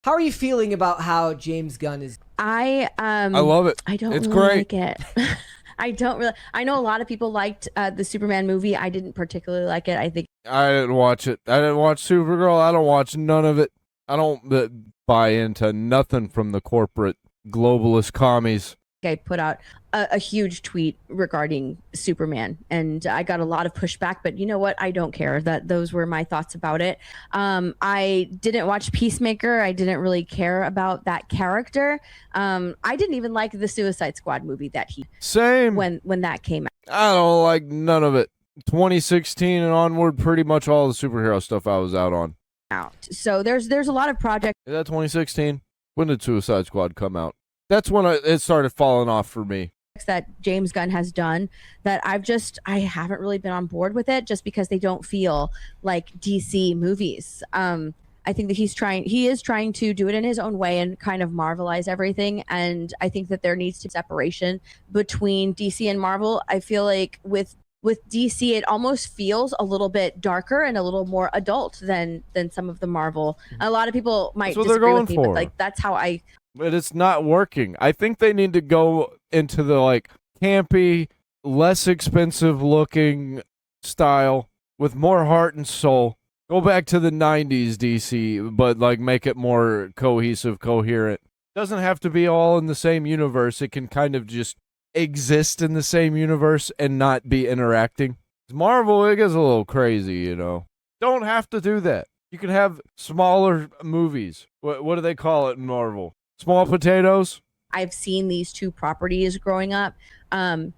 How are you feeling about how James Gunn is? I love it. I don't It's really great. like it. I don't really. I know a lot of people liked the Superman movie. I didn't particularly like it. I think I didn't watch it. I didn't watch Supergirl. I don't watch none of it. I don't buy into nothing from the corporate globalist commies. I put out a huge tweet regarding Superman, and I got a lot of pushback. But you know what? I don't care. That those were my thoughts about it. I didn't watch Peacemaker. I didn't really care about that character. I didn't even like the Suicide Squad movie that he Same. when that came I don't like none of it. 2016 and onward, pretty much all the superhero stuff I was out on. out. So there's a lot of projects Is that 2016? When did Suicide Squad come out? That's when it started falling off for me. that James Gunn has done that I haven't really been on board with it, just because they don't feel like DC movies. I think that he is trying to do it in his own way and kind of Marvelize everything. And I think that there needs to be separation between DC and Marvel. I feel like with DC, it almost feels a little bit darker and a little more adult than some of the Marvel. A lot of people might That's what they're disagree going with me, for. but like that's how I But it's not working. I think they need to go into the like campy, less expensive looking style with more heart and soul. Go back to the 90s DC, but like make it more cohesive, coherent. Doesn't have to be all in the same universe. It can kind of just exist in the same universe and not be interacting. Marvel, it gets a little crazy, you know. Don't have to do that. You can have smaller movies. What do they call it in Marvel? Small potatoes? I've seen these two properties growing up. And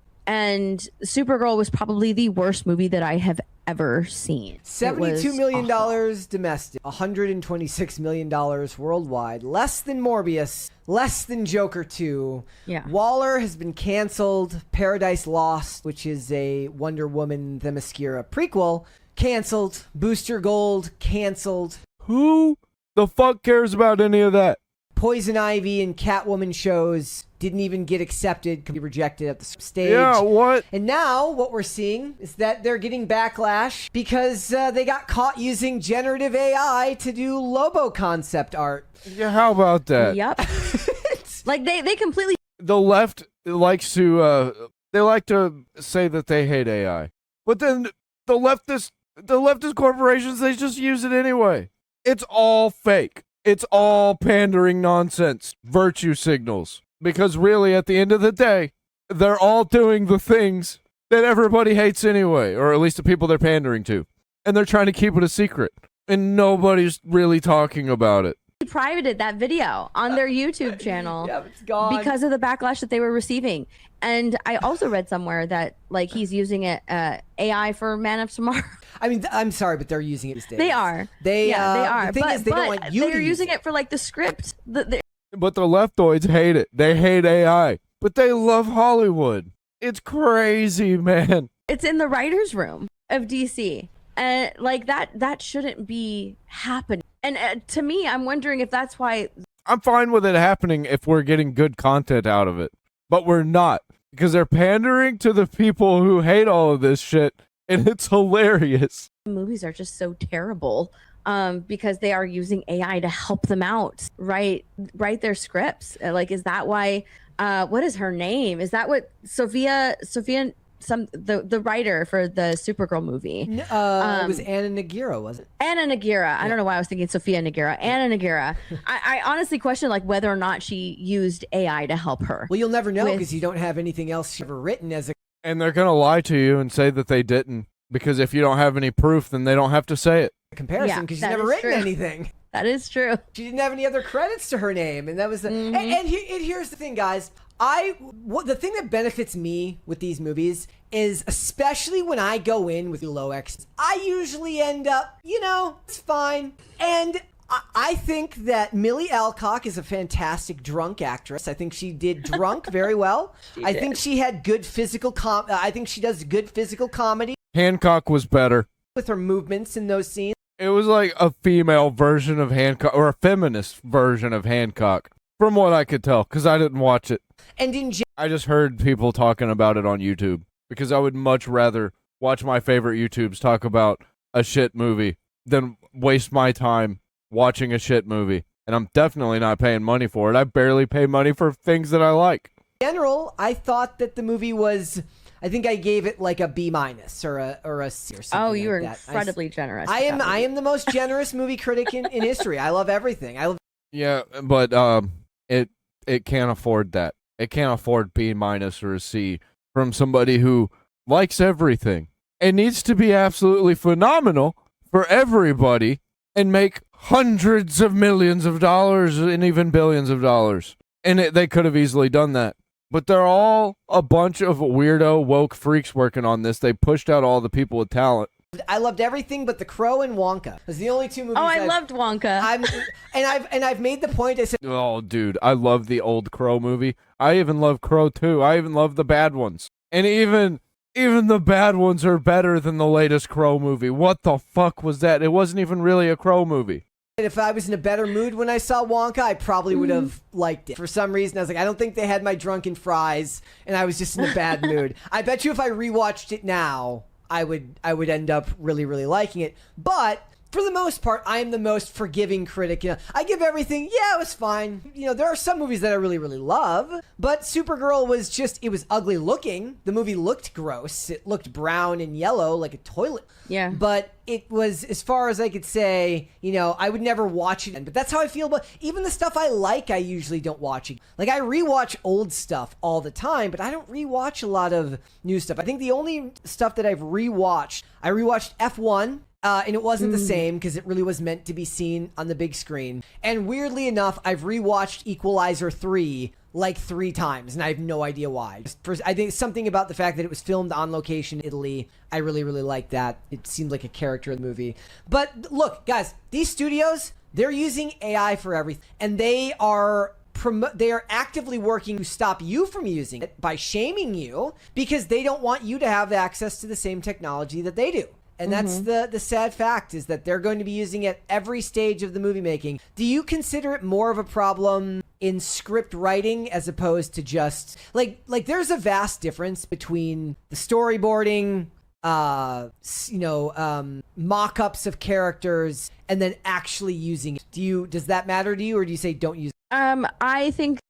Supergirl was probably the worst movie that I have ever seen. $72 million domestic, $126 million worldwide, less than Morbius, less than Joker 2. Yeah. Waller has been canceled. Paradise Lost, which is a Wonder Woman Themyscira prequel, canceled. Booster Gold, canceled. Who the fuck cares about any of that? Poison Ivy and Catwoman shows didn't even get accepted, could be rejected at the stage. Yeah, what? And now what we're seeing is that they're getting backlash because they got caught using generative AI to do Lobo concept art. Yeah, how about that? Yep. Like they completely The left likes to they like to say that they hate AI. But then the leftist corporations, they just use it anyway. It's all fake. It's all pandering nonsense, virtue signals. Because really, at the end of the day, they're all doing the things that everybody hates anyway, or at least the people they're pandering to. And they're trying to keep it a secret. And nobody's really talking about it. privated that video on their YouTube channel Yeah, it's gone. because of the backlash that they were receiving. And I also read somewhere that like he's using it AI for Man of Tomorrow. I mean, I'm sorry, but they're using it these days. They are. They are. The thing but is, they don't want you they're to use using it for like the script. But the leftoids hate it. They hate AI. But they love Hollywood. It's crazy, man. It's in the writer's room of DC. And like that shouldn't be happening. And to me, I'm wondering if that's why. I'm fine with it happening if we're getting good content out of it. But we're not. Because they're pandering to the people who hate all of this shit. And it's hilarious. Movies are just so terrible because they are using AI to help them out, write their scripts. Like, is that why? What is her name? Is that what Sophia? The writer for the Supergirl movie. it was Anna Nagura, was it? Anna Nagura. I don't know why I was thinking Sophia Nagura. Anna Nagura. I honestly question like whether or not she used AI to help her. Well, you'll never know because you don't have anything else ever written as a And they're going to lie to you and say that they didn't. Because if you don't have any proof, then they don't have to say it. comparison because she's that never is written true. anything. That is true. She didn't have any other credits to her name, and that was the. And here's the thing, guys. The thing that benefits me with these movies is, especially when I go in with low X, I usually end up, it's fine. And I think that Millie Alcock is a fantastic drunk actress. I think she did drunk very well. I think she had good physical I think she does good physical comedy Hancock was better. with her movements in those scenes. It was like a female version of Hancock, or a feminist version of Hancock, from what I could tell, because I didn't watch it. And in I just heard people talking about it on YouTube, because I would much rather watch my favorite YouTubes talk about a shit movie than waste my time watching a shit movie. and I'm definitely not paying money for it. I barely pay money for things that I like. In general, I thought that the movie was. I think I gave it like a B- or a C or something. Oh, you were like that. incredibly generous. I am the most generous movie critic in history. I love everything. Yeah, but it can't afford that. It can't afford B- or a C from somebody who likes everything. It needs to be absolutely phenomenal for everybody and make hundreds of millions of dollars and even billions of dollars. And they could have easily done that. But they're all a bunch of weirdo woke freaks working on this. They pushed out all the people with talent. I loved everything but The Crow and Wonka. Those are the only two movies. Oh, I loved Wonka. I've made the point. I said, oh, dude, I love the old Crow movie. I even love Crow 2. I even love the bad ones. And even the bad ones are better than the latest Crow movie. What the fuck was that? It wasn't even really a Crow movie. if I was in a better mood when I saw Wonka, I probably would have liked it. For some reason, I was like, I don't think they had my drunken fries, and I was just in a bad mood. I bet you if I rewatched it now, I would end up really, really liking it. But for the most part, I am the most forgiving critic. You know, I give everything, yeah, it was fine. You know, there are some movies that I really, really love, but Supergirl was just, it was ugly looking. The movie looked gross. It looked brown and yellow like a toilet. Yeah. But it was, as far as I could say, you know, I would never watch it. But that's how I feel about even the stuff I like, I usually don't watch it. Like, I rewatch old stuff all the time, but I don't rewatch a lot of new stuff. I think the only stuff that I've rewatched, I rewatched F1. And it wasn't the same because it really was meant to be seen on the big screen. And weirdly enough, I've rewatched Equalizer 3 like 3 times, and I have no idea why. I think something about the fact that it was filmed on location in Italy. I really, really like that. It seemed like a character in the movie. But look, guys, these studios, they're using AI for everything, and they are actively working to stop you from using it by shaming you because they don't want you to have access to the same technology that they do. And that's the sad fact, is that they're going to be using it every stage of the movie making. Do you consider it more of a problem in script writing as opposed to just like there's a vast difference between the storyboarding, mock-ups of characters and then actually using it? Does that matter to you, or do you say don't use it? I think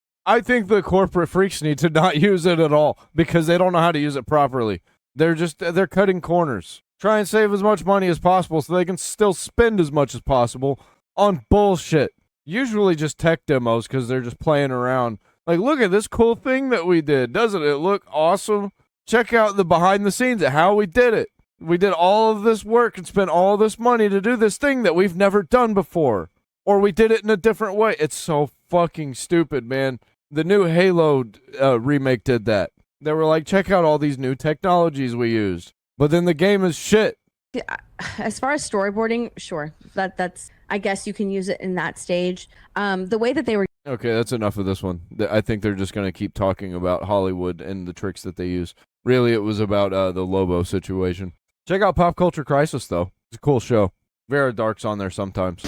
the corporate freaks need to not use it at all because they don't know how to use it properly. They're cutting corners. Try and save as much money as possible so they can still spend as much as possible on bullshit. Usually just tech demos because they're just playing around. Like, look at this cool thing that we did. Doesn't it look awesome? Check out the behind the scenes of how we did it. We did all of this work and spent all this money to do this thing that we've never done before. Or we did it in a different way. It's so fucking stupid, man. The new Halo remake did that. They were like, check out all these new technologies we used. But then the game is shit. As far as storyboarding, sure. That's I guess you can use it in that stage. The way that they were... Okay, that's enough of this one. I think they're just going to keep talking about Hollywood and the tricks that they use. Really, it was about the Lobo situation. Check out Pop Culture Crisis, though. It's a cool show. Vera Dark's on there sometimes.